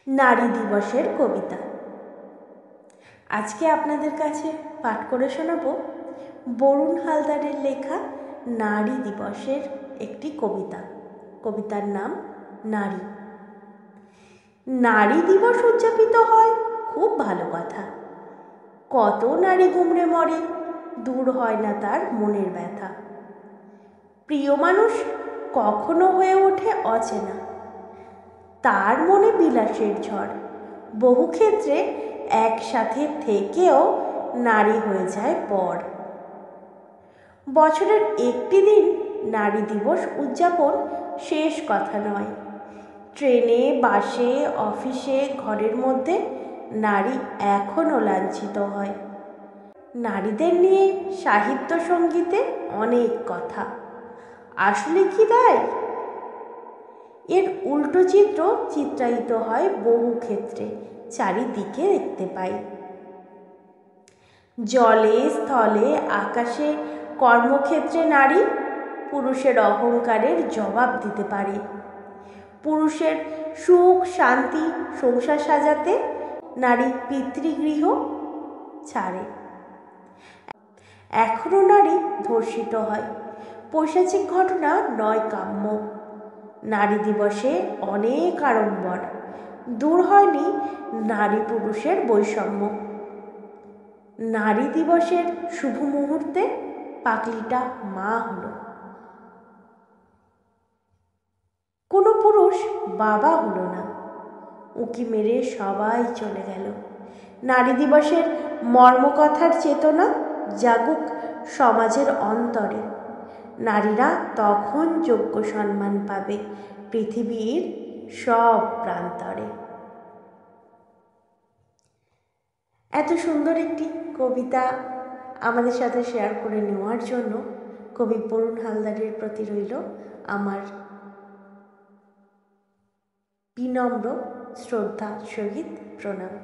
নারী দিবসের কবিতা। আজকে আপনাদের কাছে পাঠ করে শোনাব বরুণ হালদারের লেখা নারী দিবসের একটি কবিতা। কবিতার নাম নারী। নারী দিবস উদযাপিত হয়, খুব ভালো কথা। কত নারী গুমড়ে মরে, দূর হয় না তার মনের ব্যথা। প্রিয় মানুষ কখনো হয়ে ওঠে অচেনা, তার মনে বিলাসের ঝড়। বহু ক্ষেত্রে একসাথে থেকেও নারী হয়ে যায় পর। বছরের একটি দিন নারী দিবস উদযাপন শেষ কথা নয়। ট্রেনে, বাসে, অফিসে, ঘরের মধ্যে নারী এখনও লাঞ্ছিত হয়। নারীদের নিয়ে সাহিত্য সঙ্গীতে অনেক কথা। আসলে কি তাই? এর উল্টো চিত্র চিত্রায়িত হয় বহু ক্ষেত্রে, চারিদিকে দেখতে পাই। জলে, স্থলে, আকাশে, কর্মক্ষেত্রে নারী পুরুষের অহংকারের জবাব দিতে পারে। পুরুষের সুখ, শান্তি, সংসার সাজাতে নারী পিতৃগৃহ ছাড়ে। এখনও নারী ধর্ষিত হয়, পৈশাচিক ঘটনা নয় কাম্য। নারী দিবসে অনেক আড়ম্বর, দূর হয়নি নারী পুরুষের বৈষম্য। নারী দিবসের শুভ মুহূর্তে পাগলিটা মা হলো, কোনো পুরুষ বাবা হলো না। উঁকি মেরে সবাই চলে গেল। নারী দিবসের মর্মকথার চেতনা জাগুক সমাজের অন্তরে। নারীরা তখন যোগ্য সম্মান পাবে পৃথিবীর সব প্রান্তরে। এত সুন্দর একটি কবিতা আমাদের সাথে শেয়ার করে নেওয়ার জন্য কবি বরুণ হালদারের প্রতি রইল আমার বিনম্র শ্রদ্ধা সহিত প্রণাম।